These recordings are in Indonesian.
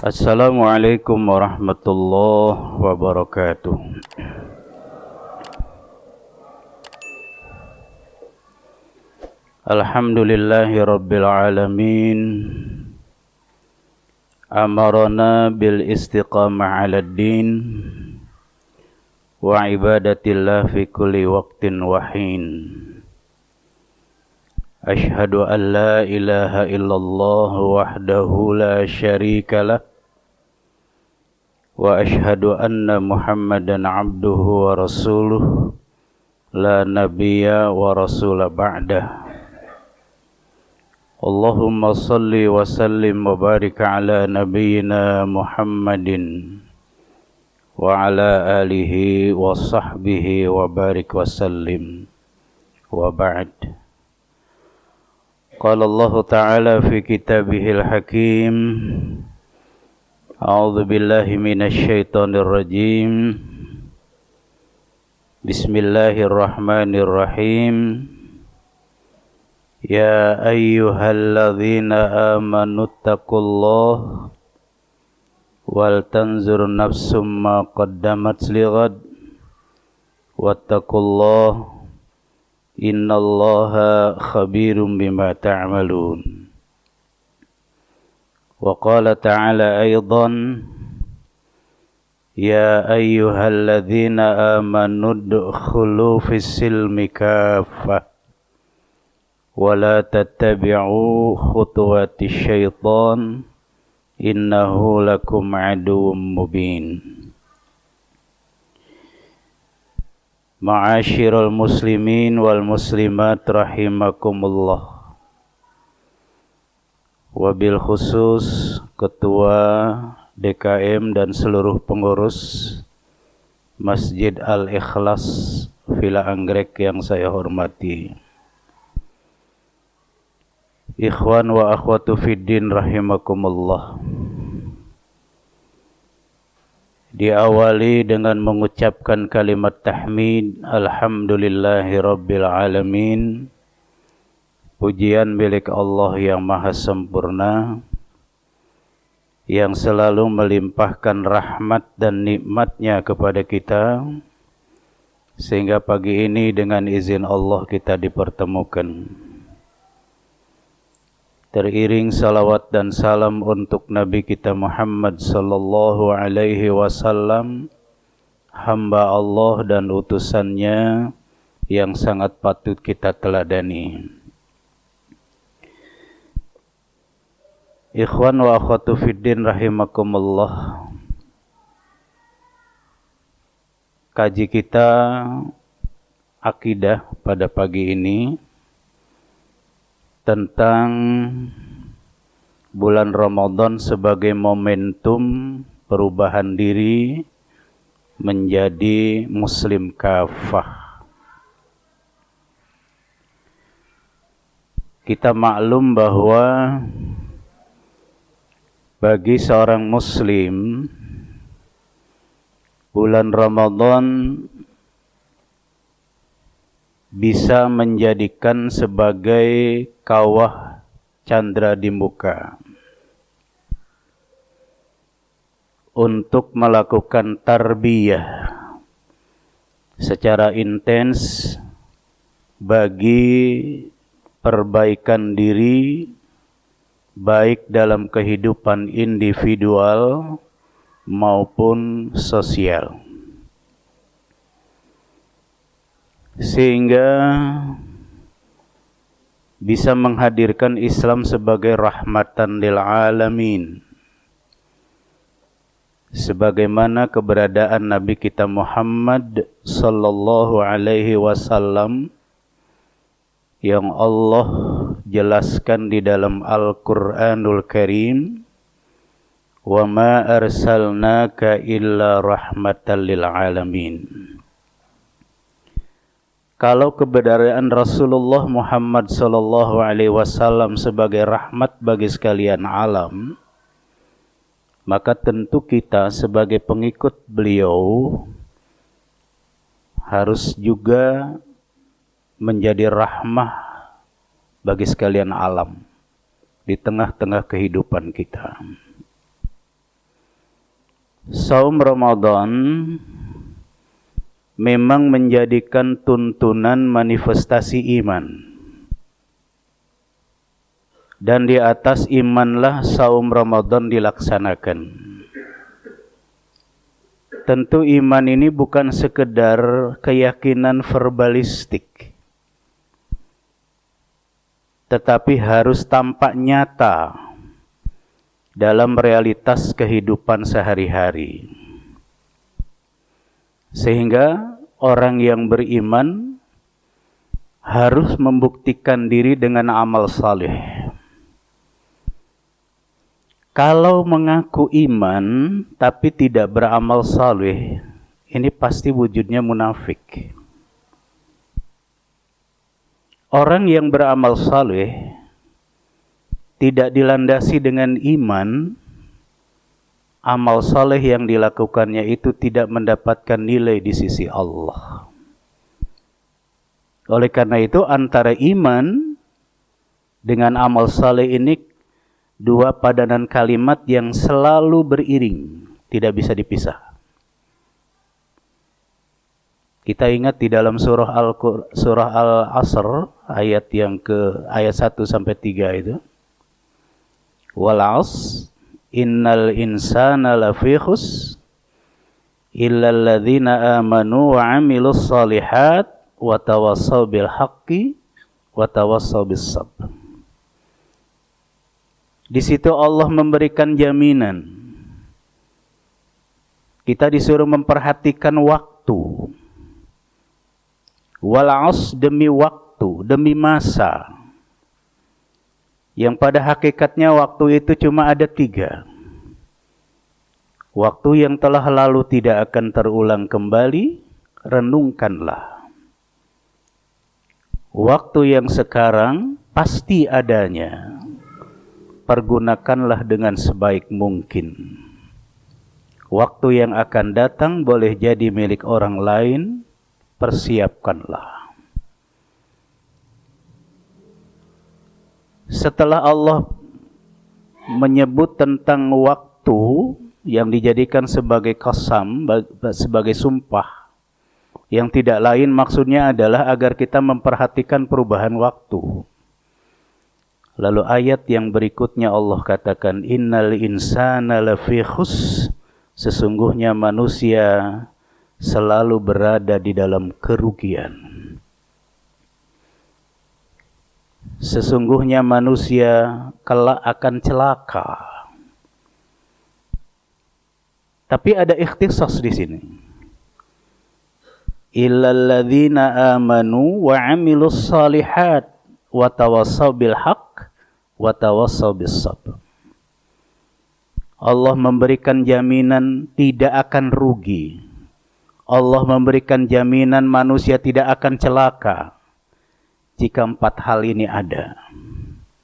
Assalamualaikum warahmatullahi wabarakatuh. Alhamdulillahi rabbil alamin. Amarana bil istiqamah ala din wa ibadatillah fi kulli waqtin wa hin. Ashhadu an la ilaha illallah wahdahu la syarika lah wa ashhadu anna Muhammadan abduhu wa rasuluh la nabiyya wa rasula ba'dah. Allahumma salli wa sallim wa barik ala nabiyyina Muhammadin wa ala alihi wa sahbihi wa barik wa sallim wa ba'd. Qala Allah Ta'ala fi kitabihil hakim. A'udzu billahi minasy syaithanir rajim. Bismillahirrahmanirrahim. Ya ayyuhalladzina amanu taqullaha wal tanzur nafsum ma qaddamat lighad wattaqullaha innallaha khabirum bima ta'malun. Wa qala ta'ala aidan ya ayyuhalladzina amanu udkhulu fis silmi kaffah wa la tattabi'u khutuwatis syaitan innahu lakum aduwwum mubin. Ma'asyiral muslimin wal muslimat rahimakumullah. Wabil khusus Ketua DKM dan seluruh pengurus Masjid Al-Ikhlas Villa Anggrek yang saya hormati. Ikhwan wa akhwatu fiddin rahimakumullah. Diawali dengan mengucapkan kalimat tahmid, alhamdulillahi rabbil alamin. Pujian milik Allah yang maha sempurna, yang selalu melimpahkan rahmat dan nikmatnya kepada kita, sehingga pagi ini dengan izin Allah kita dipertemukan. Teriring salawat dan salam untuk Nabi kita Muhammad sallallahu alaihi wasallam, hamba Allah dan utusannya yang sangat patut kita teladani. Ikhwan wa akhwatu fiddin rahimakumullah. Kaji kita akidah pada pagi ini tentang bulan Ramadan sebagai momentum perubahan diri menjadi muslim kafah. Kita maklum bahwa bagi seorang muslim bulan Ramadan bisa menjadikan sebagai kawah candra di muka untuk melakukan tarbiyah secara intens bagi perbaikan diri, baik dalam kehidupan individual maupun sosial. Sehingga bisa menghadirkan Islam sebagai rahmatan lil alamin. Sebagaimana keberadaan Nabi kita Muhammad sallallahu alaihi wasallam yang Allah jelaskan di dalam Al-Qur'anul Karim, wa ma arsalnaka illa rahmatan lil alamin. Kalau keberadaan Rasulullah Muhammad sallallahu alaihi wasallam sebagai rahmat bagi sekalian alam, maka tentu kita sebagai pengikut beliau harus juga menjadi rahmah bagi sekalian alam di tengah-tengah kehidupan kita. Saum Ramadan memang menjadikan tuntunan manifestasi iman. Dan di atas imanlah saum Ramadan dilaksanakan. Tentu iman ini bukan sekedar keyakinan verbalistik, tetapi harus tampak nyata dalam realitas kehidupan sehari-hari. Sehingga orang yang beriman harus membuktikan diri dengan amal saleh. Kalau mengaku iman tapi tidak beramal saleh, ini pasti wujudnya munafik. Orang yang beramal saleh tidak dilandasi dengan iman, amal saleh yang dilakukannya itu tidak mendapatkan nilai di sisi Allah. Oleh karena itu antara iman dengan amal saleh ini dua padanan kalimat yang selalu beriring, tidak bisa dipisah. Kita ingat di dalam surah Al-Asr ayat 1 sampai 3 itu. Wal 'asr innal insana lafi khusr illa alladzina amanu wa 'amilus shalihat wa tawassaw bil haqqi wa tawassaw bis sabr. Di situ Allah memberikan jaminan. Kita disuruh memperhatikan waktu. Wal 'asr, demi waktu, demi masa. Yang pada hakikatnya waktu itu cuma ada 3. Waktu yang telah lalu tidak akan terulang kembali, renungkanlah. Waktu yang sekarang pasti adanya, pergunakanlah dengan sebaik mungkin. Waktu yang akan datang boleh jadi milik orang lain, persiapkanlah. Setelah Allah menyebut tentang waktu yang dijadikan sebagai qasam, sebagai sumpah, yang tidak lain maksudnya adalah agar kita memperhatikan perubahan waktu. Lalu ayat yang berikutnya Allah katakan, innal insana lafi khusr, sesungguhnya manusia selalu berada di dalam kerugian. Sesungguhnya manusia kelak akan celaka. Tapi ada ikhtisas di sini. Illal ladzina amanu wa 'amilus shalihat wa tawassaw bil haqq wa tawassaw bis sabr. Allah memberikan jaminan tidak akan rugi. Allah memberikan jaminan manusia tidak akan celaka jika 4 hal ini ada.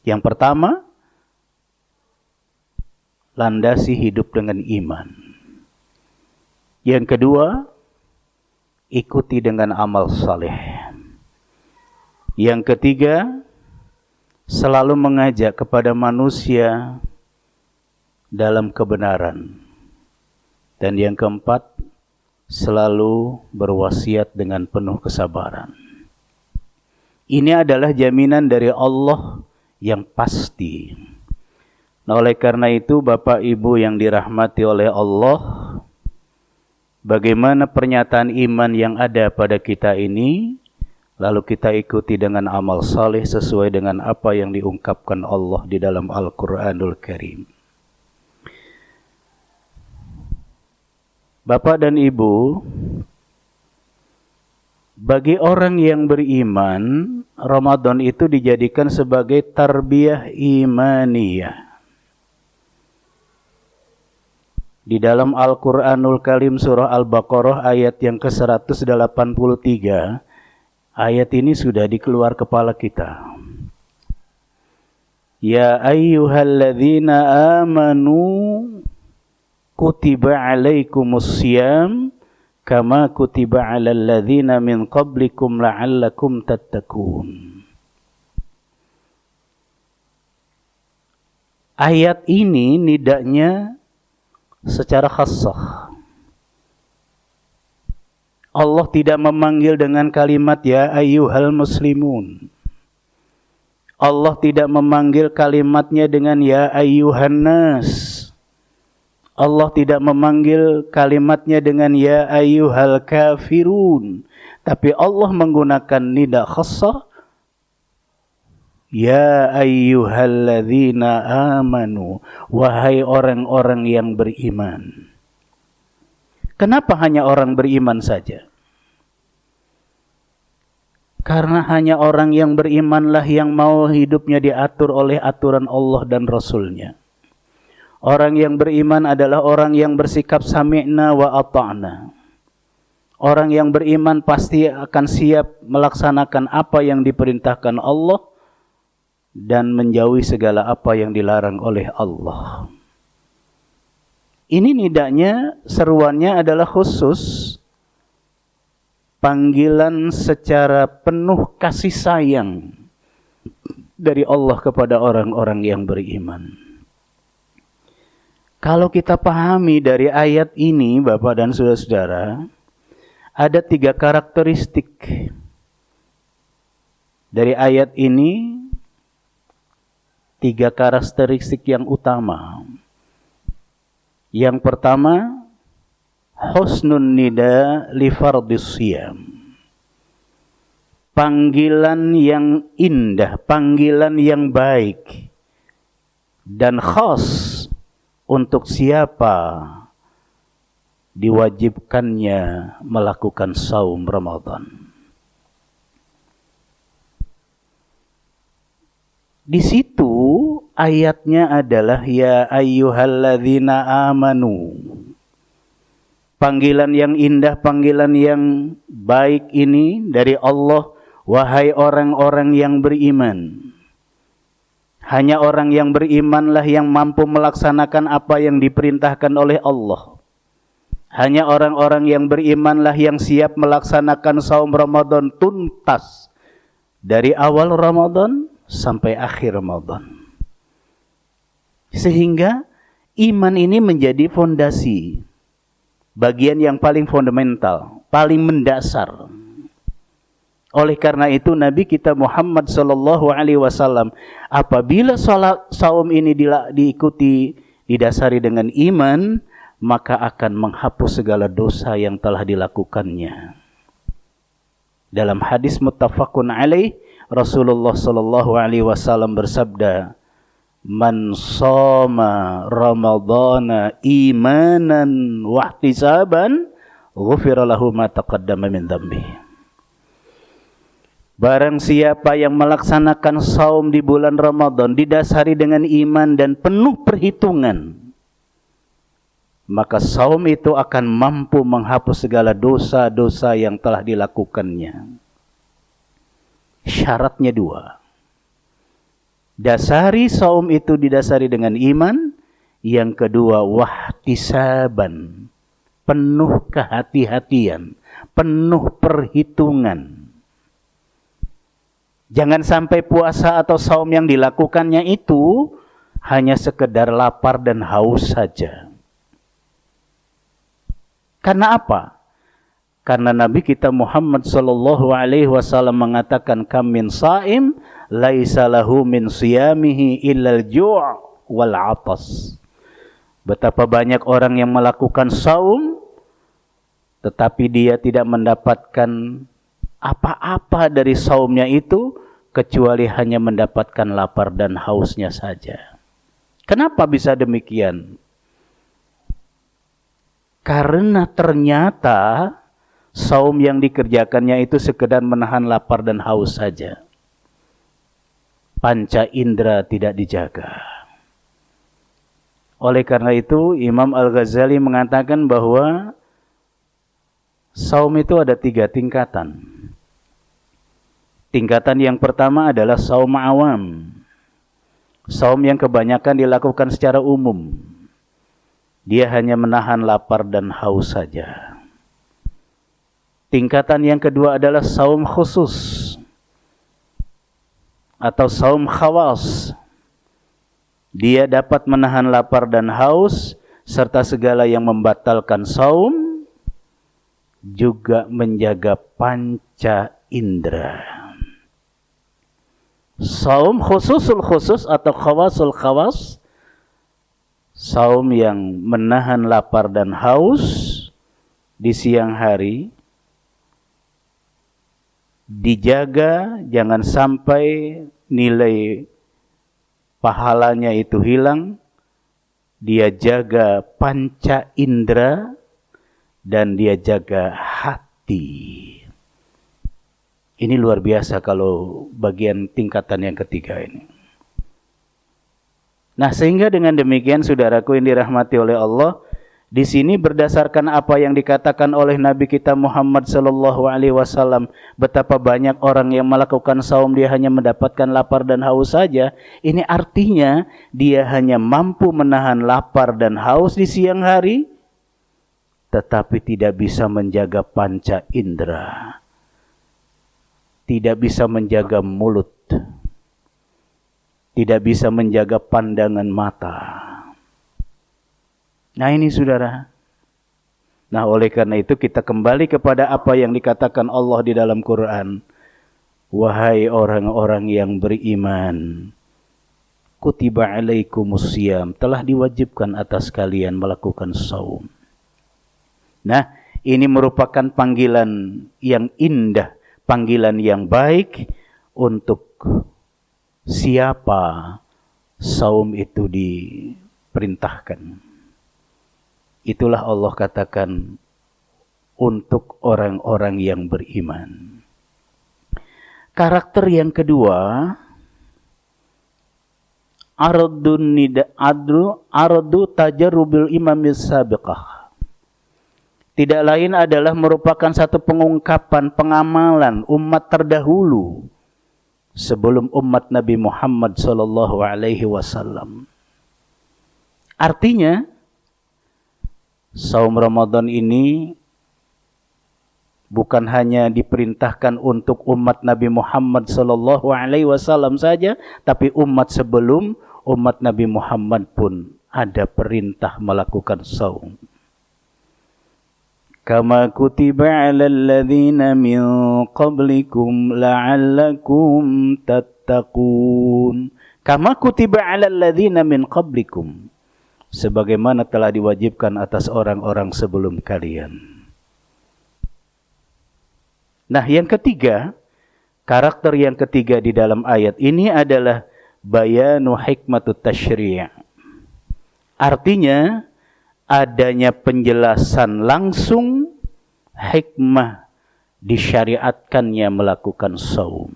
Yang pertama, landasi hidup dengan iman. Yang kedua, ikuti dengan amal saleh. Yang ketiga, selalu mengajak kepada manusia dalam kebenaran. Dan yang keempat, selalu berwasiat dengan penuh kesabaran. Ini adalah jaminan dari Allah yang pasti. Nah, oleh karena itu Bapak Ibu yang dirahmati oleh Allah, bagaimana pernyataan iman yang ada pada kita ini, lalu kita ikuti dengan amal saleh sesuai dengan apa yang diungkapkan Allah di dalam Al-Quranul Karim. Bapak dan Ibu, bagi orang yang beriman, Ramadan itu dijadikan sebagai tarbiyah imaniyah. Di dalam Al-Quranul Karim surah Al-Baqarah ayat yang ke-183, ayat ini sudah di keluar kepala kita. Ya ayyuhalladzina amanu kutiba alaikumussyam kama kutiba alal ladzina min qablikum la'allakum tattaqun. Ayat ini nidanya secara khassah. Allah tidak memanggil dengan kalimat ya ayyuhal muslimun. Allah tidak memanggil kalimatnya dengan ya ayyuhan nas. Allah tidak memanggil kalimatnya dengan ya ayyuhal kafirun. Tapi Allah menggunakan nida khassah. Ya ayyuhalladzina amanu. Wahai orang-orang yang beriman. Kenapa hanya orang beriman saja? Karena hanya orang yang berimanlah yang mau hidupnya diatur oleh aturan Allah dan Rasulnya. Orang yang beriman adalah orang yang bersikap sami'na wa ata'na. Orang yang beriman pasti akan siap melaksanakan apa yang diperintahkan Allah dan menjauhi segala apa yang dilarang oleh Allah. Ini nidanya, seruannya adalah khusus panggilan secara penuh kasih sayang dari Allah kepada orang-orang yang beriman. Kalau kita pahami dari ayat ini, Bapak dan saudara-saudara, ada 3 karakteristik dari ayat ini, 3 karakteristik yang utama. Yang pertama, husnun nida li fardhis shiyam. Panggilan yang indah, panggilan yang baik dan khas untuk siapa diwajibkannya melakukan saum Ramadan. Di situ ayatnya adalah ya ayyuhalladzina amanu. Panggilan yang indah, panggilan yang baik ini dari Allah, wahai orang-orang yang beriman. Hanya orang yang berimanlah yang mampu melaksanakan apa yang diperintahkan oleh Allah. Hanya orang-orang yang berimanlah yang siap melaksanakan saum Ramadan tuntas dari awal Ramadan sampai akhir Ramadan. Sehingga iman ini menjadi fondasi, bagian yang paling fundamental, paling mendasar. Oleh karena itu Nabi kita Muhammad sallallahu alaihi wasallam apabila salat saum ini diikuti didasari dengan iman, maka akan menghapus segala dosa yang telah dilakukannya. Dalam hadis muttafaqun alaih, Rasulullah sallallahu alaihi wasallam bersabda, "Man shoma Ramadhana imanan wa ihtisaban, ghufira lahu ma taqaddama min dhanbihi." Barang siapa yang melaksanakan saum di bulan Ramadan didasari dengan iman dan penuh perhitungan, maka saum itu akan mampu menghapus segala dosa-dosa yang telah dilakukannya. Syaratnya 2. Dasari saum itu didasari dengan iman. Yang kedua, wahtisaban, penuh kehati-hatian, penuh perhitungan. Jangan sampai puasa atau saum yang dilakukannya itu hanya sekedar lapar dan haus saja. Karena apa? Karena Nabi kita Muhammad sallallahu alaihi wasallam mengatakan, kam min saim laisa lahu min siyamihi illal ju' wal 'atas. Betapa banyak orang yang melakukan saum tetapi dia tidak mendapatkan apa-apa dari saumnya itu kecuali hanya mendapatkan lapar dan hausnya saja. Kenapa bisa demikian? Karena ternyata saum yang dikerjakannya itu sekedar menahan lapar dan haus saja. Panca indera tidak dijaga. Oleh karena itu Imam Al-Ghazali mengatakan bahwa saum itu ada 3 tingkatan. Tingkatan yang pertama adalah saum awam. Saum yang kebanyakan dilakukan secara umum. Dia hanya menahan lapar dan haus saja. Tingkatan yang kedua adalah saum khusus atau saum khawas. Dia dapat menahan lapar dan haus serta segala yang membatalkan saum juga menjaga panca indera. Saum khususul khusus atau khawasul khawas, saum yang menahan lapar dan haus di siang hari, dijaga jangan sampai nilai pahalanya itu hilang. Dia jaga panca indera dan dia jaga hati. Ini luar biasa kalau bagian tingkatan yang ketiga ini. Nah, sehingga dengan demikian saudaraku yang dirahmati oleh Allah, di sini berdasarkan apa yang dikatakan oleh Nabi kita Muhammad sallallahu alaihi wasallam, betapa banyak orang yang melakukan saum dia hanya mendapatkan lapar dan haus saja. Ini artinya dia hanya mampu menahan lapar dan haus di siang hari, tetapi tidak bisa menjaga panca indera. Tidak bisa menjaga mulut. Tidak bisa menjaga pandangan mata. Nah ini saudara. Nah oleh karena itu kita kembali kepada apa yang dikatakan Allah di dalam Quran. Wahai orang-orang yang beriman, kutiba alaikumus syiyam, telah diwajibkan atas kalian melakukan saum. Nah ini merupakan panggilan yang indah, panggilan yang baik untuk siapa saum itu diperintahkan. Itulah Allah katakan untuk orang-orang yang beriman. Karakter yang kedua, ardu tajarrubil imamis sabiqah. Tidak lain adalah merupakan satu pengungkapan pengamalan umat terdahulu sebelum umat Nabi Muhammad sallallahu alaihi wasallam. Artinya saum Ramadan ini bukan hanya diperintahkan untuk umat Nabi Muhammad sallallahu alaihi wasallam saja, tapi umat sebelum umat Nabi Muhammad pun ada perintah melakukan saum. Kama kutiba 'alal ladzina min qablikum la'allakum tattaqun. Kama kutiba 'alal ladzina min qablikum. Sebagaimana telah diwajibkan atas orang-orang sebelum kalian. Nah, yang ketiga, karakter yang ketiga di dalam ayat ini adalah bayanu hikmatut tasyri'. Artinya adanya penjelasan langsung hikmah disyariatkannya melakukan saum.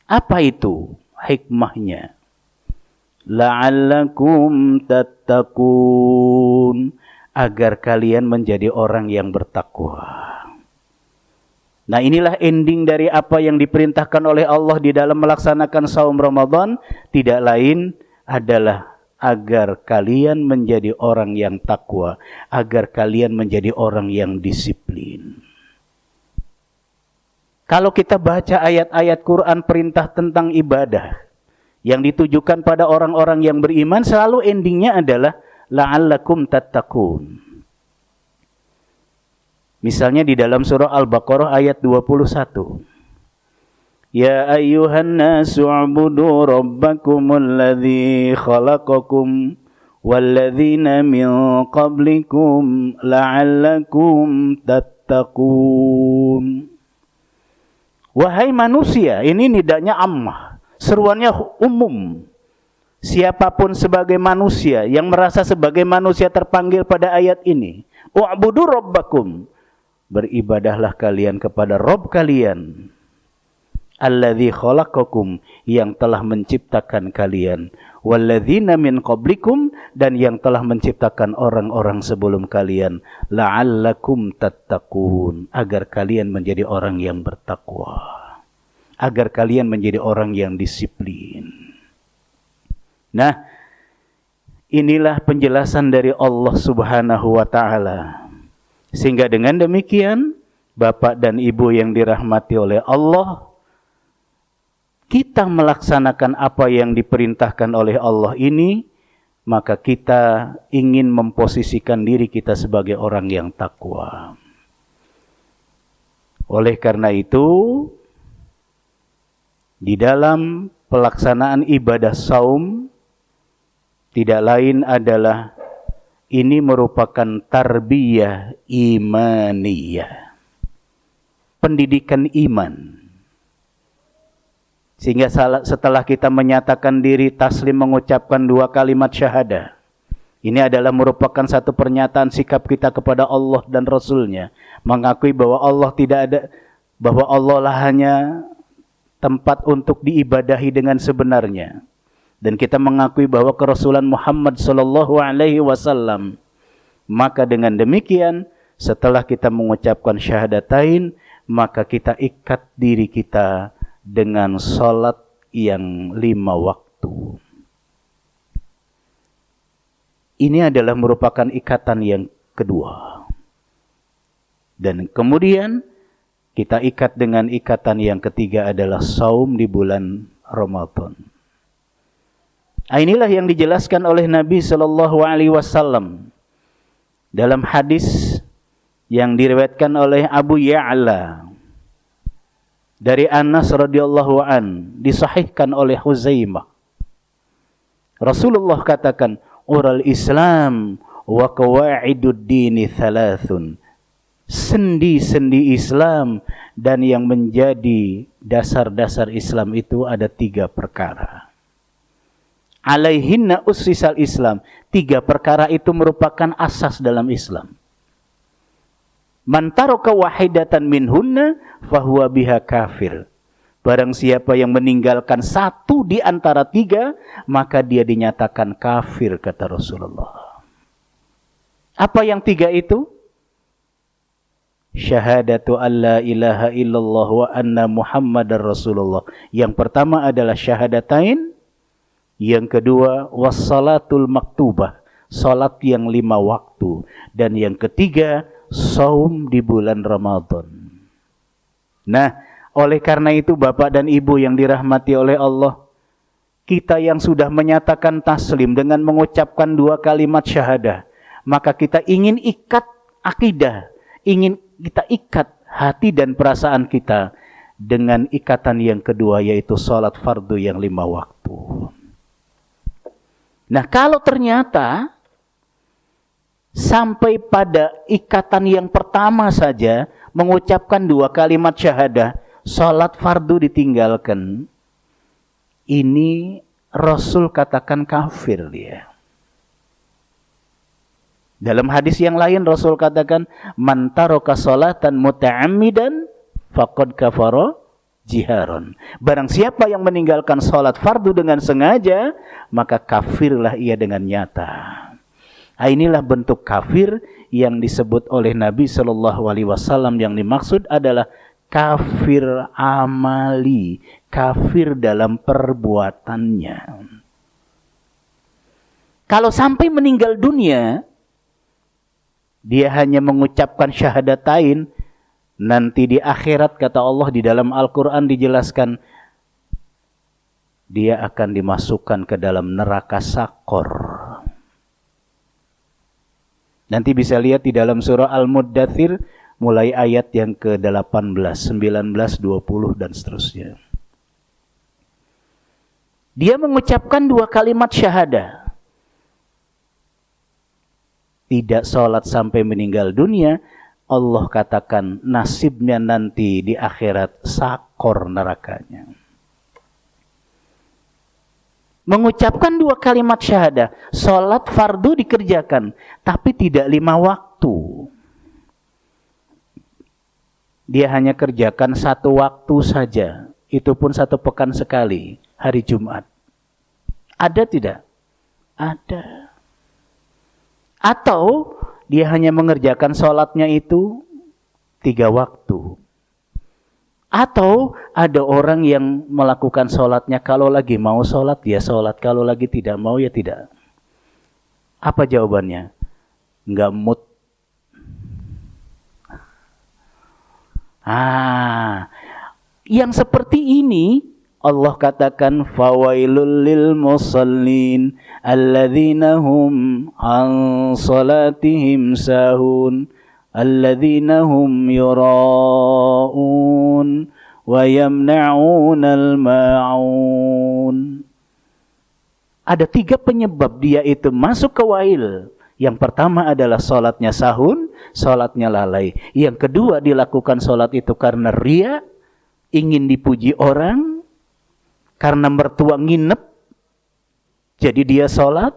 Apa itu hikmahnya? La'allakum tattaqun, agar kalian menjadi orang yang bertakwa. Nah inilah ending dari apa yang diperintahkan oleh Allah di dalam melaksanakan saum Ramadan, tidak lain adalah agar kalian menjadi orang yang takwa, agar kalian menjadi orang yang disiplin. Kalau kita baca ayat-ayat Quran perintah tentang ibadah yang ditujukan pada orang-orang yang beriman, selalu endingnya adalah la'allakum tattaqun. Misalnya di dalam surah Al-Baqarah ayat 21. Ya ayyuhan nasu u'budu rabbakumul ladzi khalaqakum walladzina min qablikum la'allakum tattaqun. Wahai manusia, ini nidanya ammah, seruannya umum. Siapapun sebagai manusia yang merasa sebagai manusia terpanggil pada ayat ini. U'budu rabbakum, beribadahlah kalian kepada Rabb kalian. Alladzi khalaqakum, yang telah menciptakan kalian, walladzina min qablikum, dan yang telah menciptakan orang-orang sebelum kalian, la'allakum tattaqun, agar kalian menjadi orang yang bertakwa, agar kalian menjadi orang yang disiplin. Nah, inilah penjelasan dari Allah Subhanahu wa taala. Sehingga dengan demikian, Bapak dan Ibu yang dirahmati oleh Allah, kita melaksanakan apa yang diperintahkan oleh Allah ini maka kita ingin memposisikan diri kita sebagai orang yang takwa. Oleh karena itu, di dalam pelaksanaan ibadah saum, tidak lain adalah ini merupakan tarbiyah imaniyah, pendidikan iman. Sehingga setelah kita menyatakan diri taslim, mengucapkan 2 kalimat syahadah, ini adalah merupakan satu pernyataan sikap kita kepada Allah dan Rasul-Nya, mengakui bahwa Allah tidak ada, bahwa Allah lah hanya tempat untuk diibadahi dengan sebenarnya, dan kita mengakui bahwa kerasulan Muhammad sallallahu alaihi wasallam. Maka dengan demikian, setelah kita mengucapkan syahadatain, maka kita ikat diri kita dengan salat yang 5 waktu. Ini adalah merupakan ikatan yang kedua. Dan kemudian kita ikat dengan ikatan yang ketiga adalah saum di bulan Ramadan. Inilah yang dijelaskan oleh Nabi sallallahu alaihi wasallam dalam hadis yang diriwayatkan oleh Abu Ya'la dari Anas radhiyallahu an, disahihkan oleh Huzaimah. Rasulullah katakan, "Ural Islam wa qawaidud dini thalathun." Sendi-sendi Islam dan yang menjadi dasar-dasar Islam itu ada 3 perkara. Alaihinna ussisal Islam. 3 perkara itu merupakan asas dalam Islam. Man taraka wahidatan minhunna fahuwa biha kafir. Barang siapa yang meninggalkan 1 di antara 3, maka dia dinyatakan kafir, kata Rasulullah. Apa yang 3 itu? Syahadatu an la ilaha illallah wa anna Muhammadar Rasulullah. Yang pertama adalah syahadatain. Yang kedua wassalatul maktubah, salat yang 5 waktu. Dan yang ketiga saum di bulan Ramadan. Nah, oleh karena itu Bapak dan Ibu yang dirahmati oleh Allah, kita yang sudah menyatakan taslim dengan mengucapkan 2 kalimat syahadah, maka kita ingin ikat akidah, ingin kita ikat hati dan perasaan kita dengan ikatan yang kedua, yaitu salat fardu yang 5 waktu. Nah, kalau ternyata sampai pada ikatan yang pertama saja, mengucapkan 2 kalimat syahadah, salat fardu ditinggalkan, ini Rasul katakan kafir dia. Dalam hadis yang lain Rasul katakan, man taraka salatan muta'ammidan faqad kafara jiharon. Barang siapa yang meninggalkan salat fardu dengan sengaja, maka kafirlah ia dengan nyata. Inilah bentuk kafir yang disebut oleh Nabi sallallahu alaihi wasallam. Yang dimaksud adalah kafir amali, kafir dalam perbuatannya. Kalau sampai meninggal dunia, dia hanya mengucapkan syahadatain, nanti di akhirat kata Allah di dalam Al-Quran dijelaskan, dia akan dimasukkan ke dalam neraka Sakor. Nanti bisa lihat di dalam surah Al-Muddathir, mulai ayat yang ke-18, 19, 20 dan seterusnya. Dia mengucapkan 2 kalimat syahadah, tidak sholat sampai meninggal dunia, Allah katakan nasibnya nanti di akhirat Sakor nerakanya. Mengucapkan 2 kalimat syahadah, sholat fardu dikerjakan, tapi tidak 5 waktu. Dia hanya kerjakan 1 waktu saja, itu pun 1 pekan sekali, hari Jumat. Ada tidak? Ada. Atau dia hanya mengerjakan sholatnya itu 3 waktu. Atau ada orang yang melakukan sholatnya, kalau lagi mau sholat ya sholat, kalau lagi tidak mau ya tidak. Apa jawabannya? Enggak mood. Yang seperti ini Allah katakan fawailul lil musallin alladzina hum an salatihim sahun alladzina hum yura'un wa yamna'unal ma'un. Ada 3 penyebab dia itu masuk ke wail. Yang pertama adalah salatnya sahun, salatnya lalai. Yang kedua dilakukan salat itu karena ria, ingin dipuji orang, karena mertua nginep, jadi dia salat.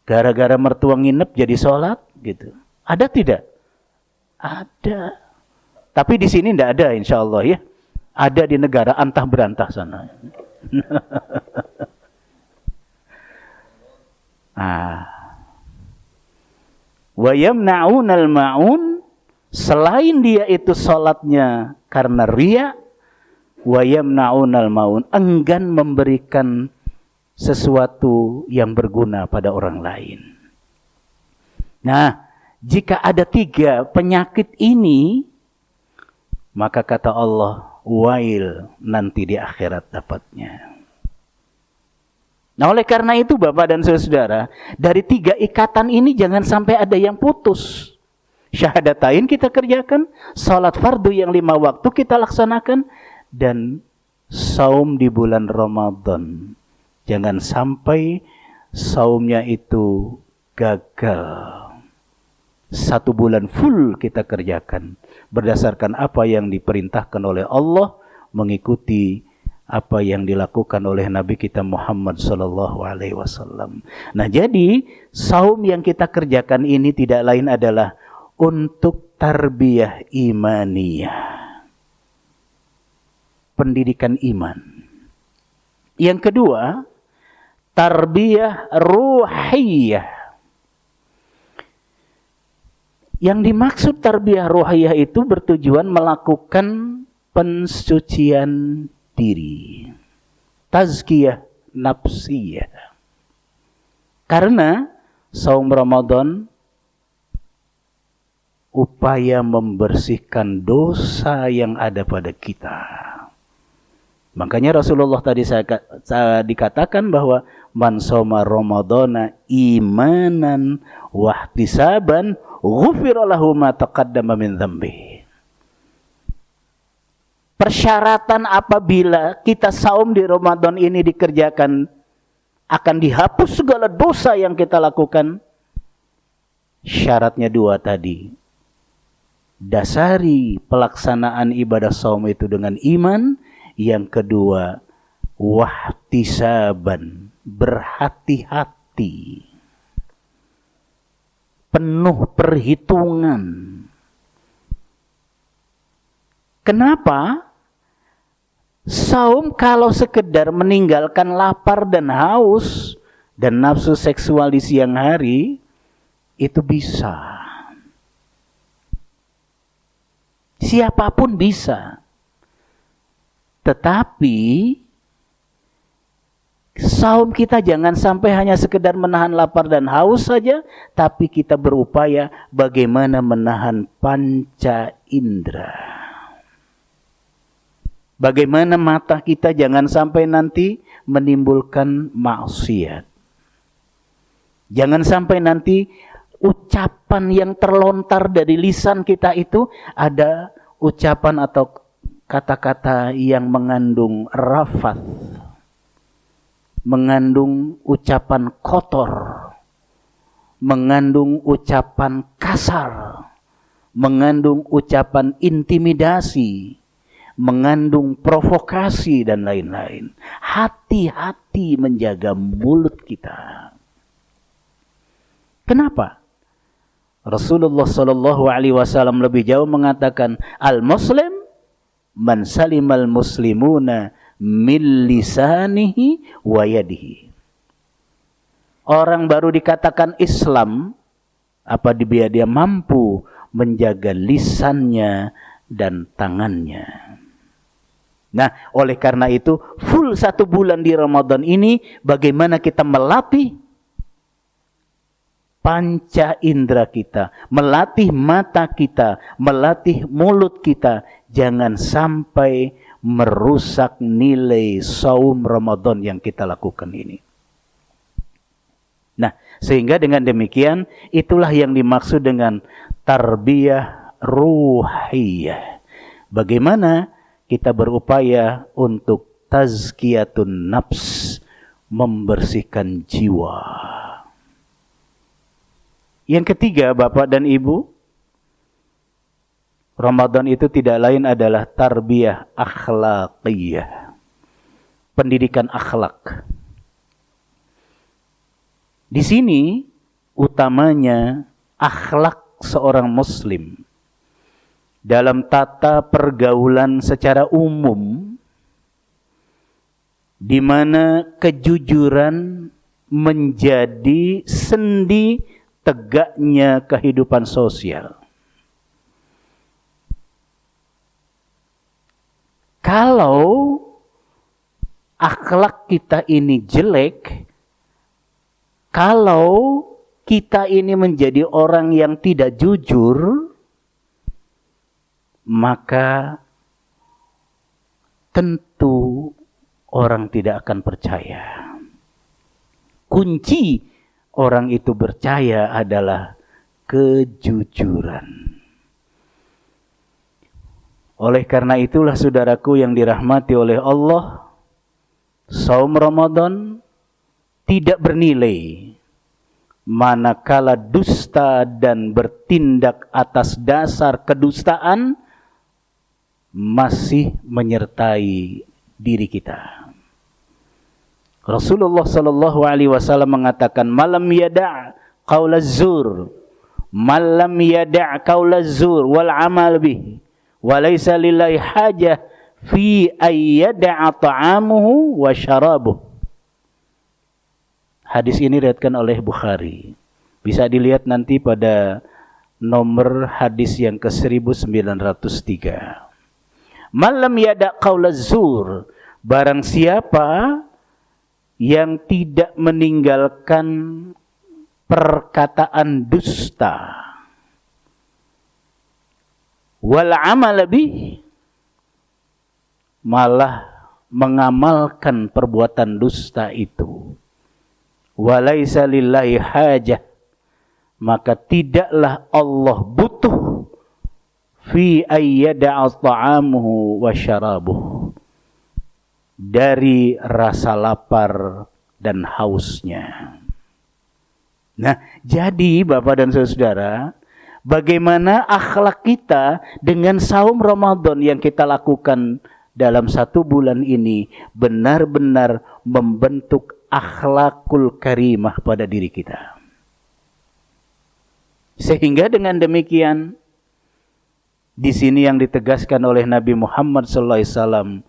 Gara-gara mertua nginep jadi salat, gitu. Ada tidak? Ada. Tapi di sini tidak ada, insya Allah ya. Ada di negara antah berantah sana. Wa yamna'unal ma'un, selain dia itu salatnya karena riya, wa yamna'unal ma'un, enggan memberikan sesuatu yang berguna pada orang lain. Nah, jika ada 3 penyakit ini, maka kata Allah, wail, nanti di akhirat dapatnya. Nah, oleh karena itu Bapak dan Saudara, dari 3 ikatan ini jangan sampai ada yang putus. Syahadatain kita kerjakan, salat fardu yang 5 waktu kita laksanakan, dan saum di bulan Ramadan. Jangan sampai saumnya itu gagal. 1 bulan full kita kerjakan berdasarkan apa yang diperintahkan oleh Allah, mengikuti apa yang dilakukan oleh Nabi kita Muhammad sallallahu alaihi wasallam. Nah, jadi saum yang kita kerjakan ini tidak lain adalah untuk tarbiyah imaniyah, pendidikan iman. Yang kedua, tarbiyah ruhiyah. Yang dimaksud tarbiyah ruhiyah itu bertujuan melakukan pensucian diri, tazkiyah nafsiyah. Karena saum Ramadan upaya membersihkan dosa yang ada pada kita. Makanya Rasulullah tadi saya dikatakan bahwa man shoma ramadhana imanan wahtisaban ghufira lahu ma taqaddama min dzambi. Persyaratan apabila kita saum di Ramadan ini dikerjakan, akan dihapus segala dosa yang kita lakukan. Syaratnya 2 tadi. Dasari pelaksanaan ibadah saum itu dengan iman. Yang kedua, wahtisaban, berhati-hati, penuh perhitungan. Kenapa? Saum kalau sekedar meninggalkan lapar dan haus dan nafsu seksual di siang hari, itu bisa. Siapapun bisa. Tetapi saum kita jangan sampai hanya sekedar menahan lapar dan haus saja, tapi kita berupaya bagaimana menahan panca indera. Bagaimana mata kita jangan sampai nanti menimbulkan maksiat. Jangan sampai nanti ucapan yang terlontar dari lisan kita itu ada ucapan atau kata-kata yang mengandung rafath, mengandung ucapan kotor, mengandung ucapan kasar, mengandung ucapan intimidasi, mengandung provokasi dan lain-lain. Hati-hati menjaga mulut kita. Kenapa? Rasulullah sallallahu alaihi wasallam lebih jauh mengatakan, al-muslim man salimal muslimuna min lisanihi wa yadihi. Orang baru dikatakan Islam apabila dia mampu menjaga lisannya dan tangannya. Nah, oleh karena itu, full 1 bulan di Ramadan ini, bagaimana kita melatih panca indera kita, melatih mata kita, melatih mulut kita, jangan sampai merusak nilai saum Ramadan yang kita lakukan ini. Nah, sehingga dengan demikian itulah yang dimaksud dengan tarbiyah ruhiyah. Bagaimana kita berupaya untuk tazkiyatun nafs, membersihkan jiwa. Yang ketiga, Bapak dan Ibu, Ramadan itu tidak lain adalah tarbiyah akhlaqiyah. Pendidikan akhlak. Di sini utamanya akhlak seorang muslim dalam tata pergaulan secara umum, di mana kejujuran menjadi sendi tegaknya kehidupan sosial. Kalau akhlak kita ini jelek, kalau kita ini menjadi orang yang tidak jujur, maka tentu orang tidak akan percaya. Kunci orang itu percaya adalah kejujuran. Oleh karena itulah saudaraku yang dirahmati oleh Allah, saum Ramadan tidak bernilai manakala dusta dan bertindak atas dasar kedustaan masih menyertai diri kita. Rasulullah sallallahu alaihi wasallam mengatakan, "Malam yada' qaulaz zur, malam yada' qaulaz zur wal amal bih, wa laisa lillahi hajah fi ayyada'a ta'amuhu wa syarabuh." Hadis ini diriwayatkan oleh Bukhari. Bisa dilihat nanti pada nomor hadis yang ke-1903. Malam yada' qaulaz zur, barang siapa yang tidak meninggalkan perkataan dusta, wal amal bih, malah mengamalkan perbuatan dusta itu, walaisa lillahi hajah, maka tidaklah Allah butuh fi ayyada'a ta'amuhu wa syarabuh, dari rasa lapar dan hausnya. Nah, jadi Bapak dan Saudara, bagaimana akhlak kita dengan saum Ramadan yang kita lakukan dalam 1 bulan ini benar-benar membentuk akhlakul karimah pada diri kita. Sehingga dengan demikian, di sini yang ditegaskan oleh Nabi Muhammad SAW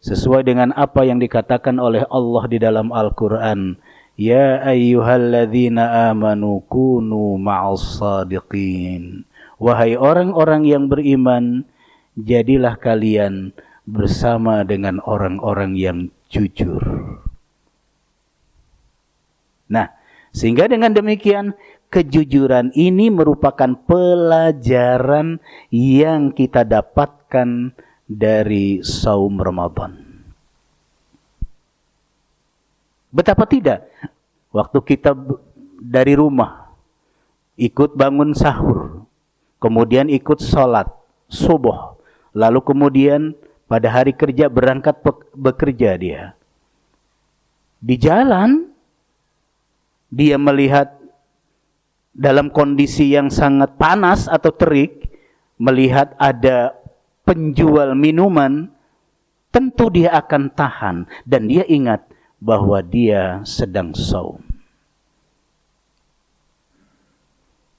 sesuai dengan apa yang dikatakan oleh Allah di dalam Al-Quran, ya ayyuhalladzina amanu kunu ma'as sadiqin. Wahai orang-orang yang beriman, jadilah kalian bersama dengan orang-orang yang jujur. Nah, sehingga dengan demikian kejujuran ini merupakan pelajaran yang kita dapatkan dari saum Ramadan. Betapa tidak, waktu kita dari rumah ikut bangun sahur, kemudian ikut sholat subuh, lalu kemudian pada hari kerja berangkat bekerja dia. Di jalan dia melihat dalam kondisi yang sangat panas atau terik, melihat ada penjual minuman, tentu dia akan tahan dan dia ingat bahwa dia sedang saum.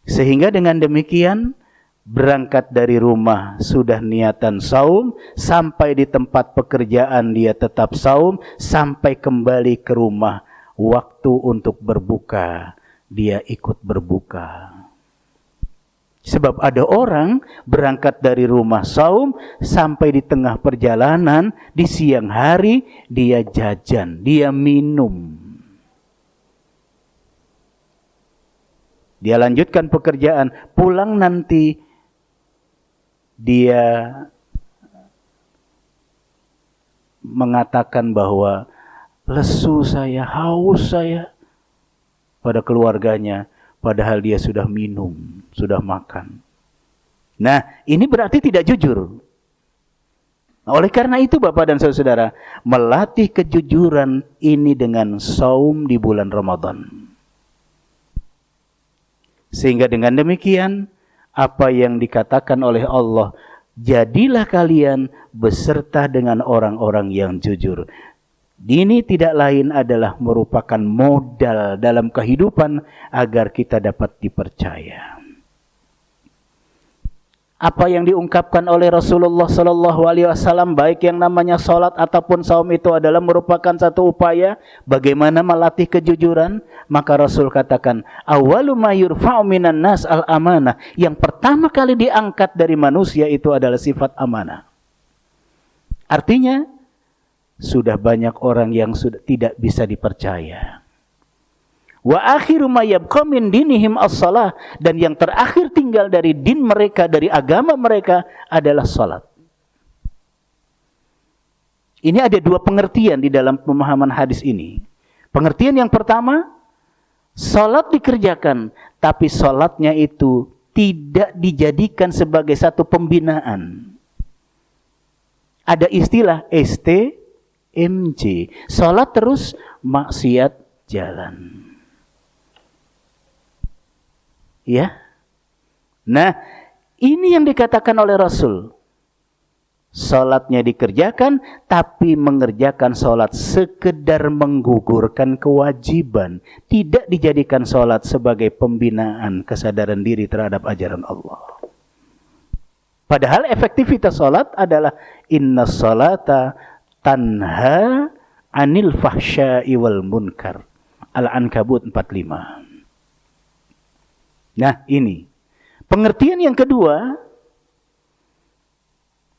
Sehingga dengan demikian berangkat dari rumah sudah niatan saum, sampai di tempat pekerjaan dia tetap saum, sampai kembali ke rumah waktu untuk berbuka dia ikut berbuka. Sebab ada orang berangkat dari rumah saum, sampai di tengah perjalanan, di siang hari, dia jajan, dia minum. Dia lanjutkan pekerjaan, pulang nanti, dia mengatakan bahwa lesu saya, haus saya pada keluarganya, padahal dia sudah minum, sudah makan. Nah, ini berarti tidak jujur. Oleh karena itu Bapak dan Saudara, melatih kejujuran ini dengan saum di bulan Ramadan. Sehingga dengan demikian, apa yang dikatakan oleh Allah, jadilah kalian beserta dengan orang-orang yang jujur. Ini tidak lain adalah merupakan modal dalam kehidupan agar kita dapat dipercaya. Apa yang diungkapkan oleh Rasulullah Sallallahu Alaihi Wasallam, baik yang namanya salat ataupun saum, itu adalah merupakan satu upaya bagaimana melatih kejujuran. Maka Rasul katakan, awalu ma yurfa'u minan nas al amanah. Yang pertama kali diangkat dari manusia itu adalah sifat amanah. Artinya sudah banyak orang yang sudah tidak bisa dipercaya. Wa akhiru ma yabqa min dinihim as-salah, dan yang terakhir tinggal dari din mereka, dari agama mereka adalah salat. Ini ada dua pengertian di dalam pemahaman hadis ini. Pengertian yang pertama, salat dikerjakan, tapi salatnya itu tidak dijadikan sebagai satu pembinaan. Ada istilah STMJ, salat terus maksiat jalan. Ya. Nah, ini yang dikatakan oleh Rasul. Salatnya dikerjakan, tapi mengerjakan salat sekedar menggugurkan kewajiban. Tidak dijadikan salat sebagai pembinaan kesadaran diri terhadap ajaran Allah. Padahal efektivitas salat adalah inna salata tanha anil fahsya'i wal munkar. Al-Ankabut 45. Nah, ini. Pengertian yang kedua,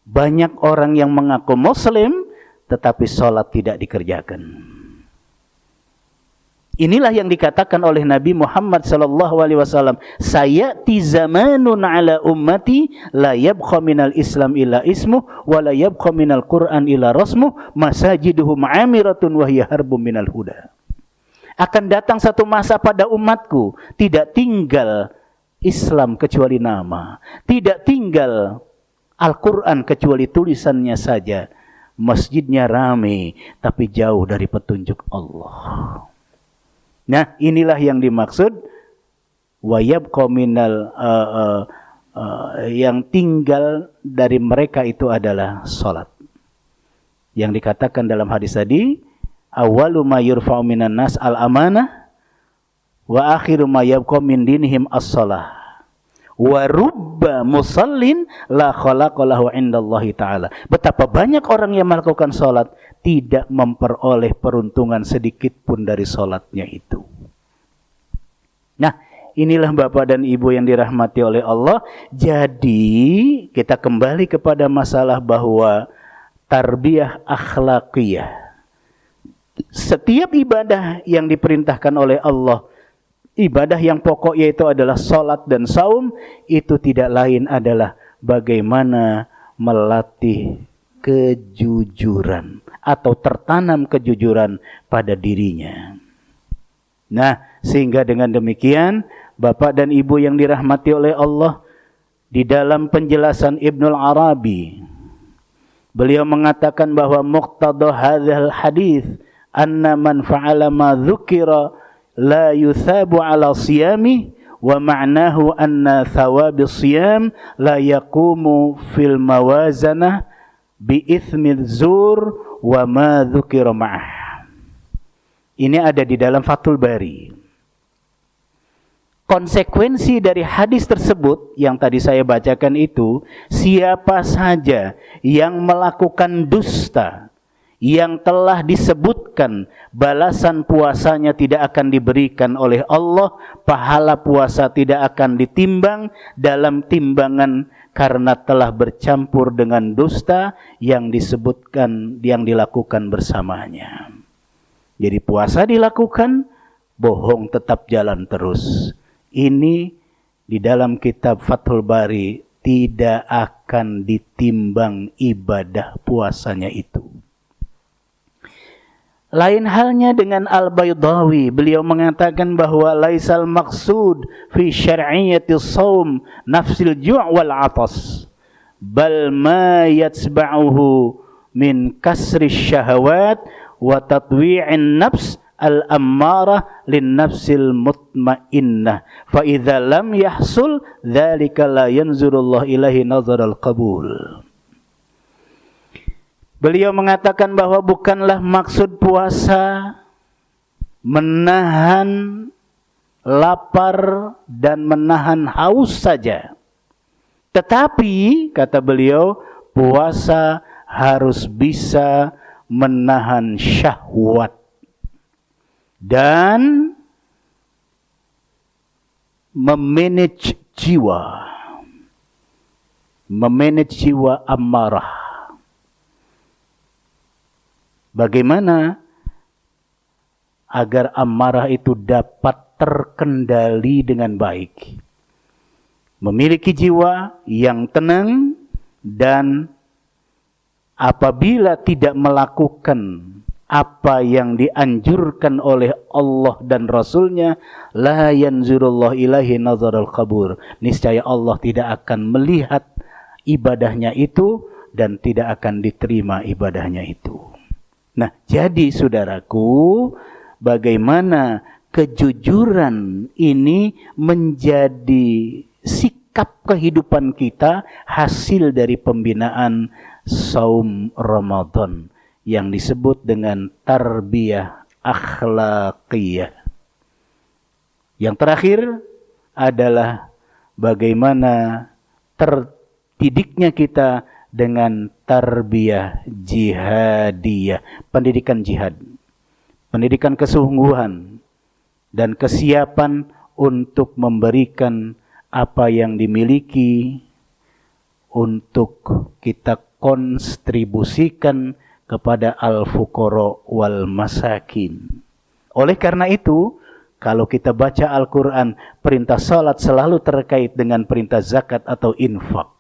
banyak orang yang mengaku Muslim, tetapi sholat tidak dikerjakan. Inilah yang dikatakan oleh Nabi Muhammad SAW. Sayati zamanun ala ummati, la yabqa minal Islam illa ismuh, wa la yabqa minal Qur'an illa rasmuh, masajiduhum amiratun wa hiya harbun minal huda. Akan datang satu masa pada umatku, tidak tinggal Islam kecuali nama, tidak tinggal Al-Quran kecuali tulisannya saja. Masjidnya ramai, tapi jauh dari petunjuk Allah. Nah, inilah yang dimaksud wayab kominal, yang tinggal dari mereka itu adalah salat. Yang dikatakan dalam hadis tadi, awalu ma yurfa'u minan nas al-amanah wa akhiru ma yabqa min dinihim as-salah wa rubba musallin la khalaqa lahu indallahi ta'ala. Betapa banyak orang yang melakukan salat tidak memperoleh peruntungan sedikit pun dari salatnya itu. Nah, inilah Bapak dan Ibu yang dirahmati oleh Allah. Jadi kita kembali kepada masalah bahwa tarbiyah akhlaqiyah. Setiap ibadah yang diperintahkan oleh Allah, ibadah yang pokok yaitu adalah salat dan saum, itu tidak lain adalah bagaimana melatih kejujuran atau tertanam kejujuran pada dirinya. Nah, sehingga dengan demikian Bapak dan Ibu yang dirahmati oleh Allah, di dalam penjelasan Ibnul Arabi, beliau mengatakan bahwa muqtada hadzal hadis anna man fa'ala ma dzukira la yuthabu ala siyami wa ma'nahu anna thawabis siyam la yaqumu fil mawazanah bi ithmil zur wa ma dzukira ma'ah. Ini ada di dalam Fathul Bari. Konsekuensi dari hadis tersebut yang tadi saya bacakan itu, siapa saja yang melakukan dusta yang telah disebutkan balasan puasanya tidak akan diberikan oleh Allah, pahala puasa tidak akan ditimbang dalam timbangan karena telah bercampur dengan dusta yang disebutkan, yang dilakukan bersamanya. Jadi puasa dilakukan, bohong tetap jalan terus. Ini di dalam kitab Fathul Bari tidak akan ditimbang ibadah puasanya itu. Lain halnya dengan Al-Baydawi, beliau mengatakan bahwa laisal maqsud fi syar'iyyati shaum nafsil ju' wal 'atas, bal ma yatsba'uhu min kasri syahawat wa tatwi'in nafs al-ammarah lin nafsil mutmainnah, fa idza lam yahsul dzalika la yanzurullah ilaihi nazaral qabul. Beliau mengatakan bahwa bukanlah maksud puasa menahan lapar dan menahan haus saja. Tetapi, kata beliau, puasa harus bisa menahan syahwat dan memanage jiwa. Memanage jiwa amarah. Bagaimana agar amarah itu dapat terkendali dengan baik? Memiliki jiwa yang tenang dan apabila tidak melakukan apa yang dianjurkan oleh Allah dan Rasulnya, la yanzurullah ilahi nazaral qabur. Niscaya Allah tidak akan melihat ibadahnya itu dan tidak akan diterima ibadahnya itu. Nah, jadi saudaraku, bagaimana kejujuran ini menjadi sikap kehidupan kita hasil dari pembinaan saum Ramadan yang disebut dengan tarbiyah akhlaqiyah. Yang terakhir adalah bagaimana terdidiknya kita dengan tarbiyah jihadiyah, pendidikan jihad, pendidikan kesungguhan dan kesiapan untuk memberikan apa yang dimiliki untuk kita kontribusikan kepada al-fuqara wal masakin. Oleh karena itu, kalau kita baca Al-Quran, perintah salat selalu terkait dengan perintah zakat atau infak.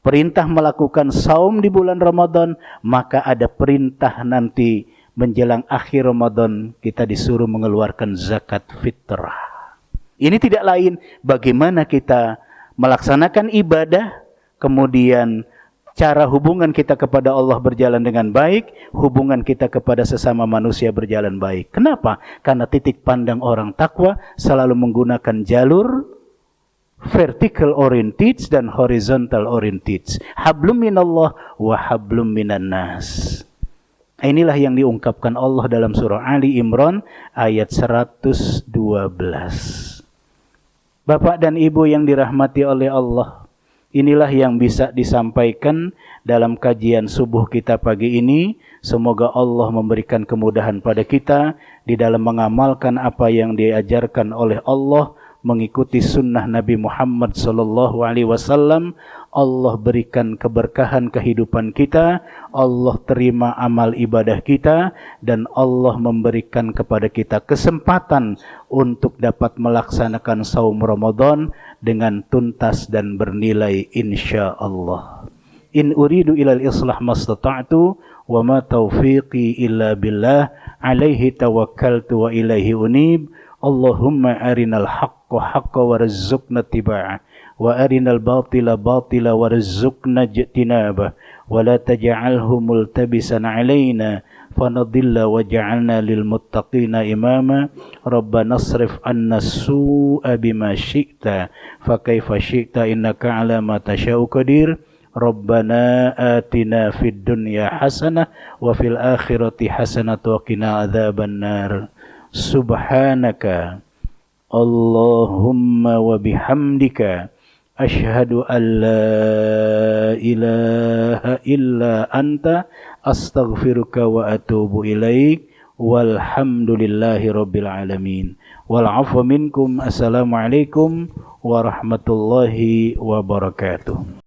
Perintah melakukan saum di bulan Ramadan, maka ada perintah nanti menjelang akhir Ramadan kita disuruh mengeluarkan zakat fitrah. Ini tidak lain bagaimana kita melaksanakan ibadah, kemudian cara hubungan kita kepada Allah berjalan dengan baik, hubungan kita kepada sesama manusia berjalan baik. Kenapa? Karena titik pandang orang takwa selalu menggunakan jalur vertical oriented dan horizontal oriented. Hablum minallah wa hablum minan nas. Inilah yang diungkapkan Allah dalam surah Ali Imran ayat 112. Bapak dan Ibu yang dirahmati oleh Allah, inilah yang bisa disampaikan dalam kajian subuh kita pagi ini. Semoga Allah memberikan kemudahan pada kita di dalam mengamalkan apa yang diajarkan oleh Allah, mengikuti sunnah Nabi Muhammad SAW. Allah berikan keberkahan kehidupan kita, Allah terima amal ibadah kita, dan Allah memberikan kepada kita kesempatan untuk dapat melaksanakan saum Ramadan dengan tuntas dan bernilai insya Allah. In uridu ilal islah mastata'tu wa ma taufiqi illa billah alaihi tawakkaltu wa ilaihi unib. Allahumma arinal haqqa haqqa warzuqna tiba'ah wa arinal batila batila warzuqna ijtinabah wa la taj'alhu multabisan alaina fanadilla waj'alna lil muttaqina imama. Rabbana asrif anna su'a bima syi'ta fa kaifa syi'ta innaka 'ala ma tasya'u qadir. Rabbana atina fid dunya hasanah wa fil akhirati hasanah wa qina adzabannar. Subhanaka Allahumma wa bihamdika asyhadu an la ilaha illa anta astaghfiruka wa atubu ilaik. Walhamdulillahi rabbil alamin. Wal 'afwa minkum. Assalamualaikum warahmatullahi wabarakatuh.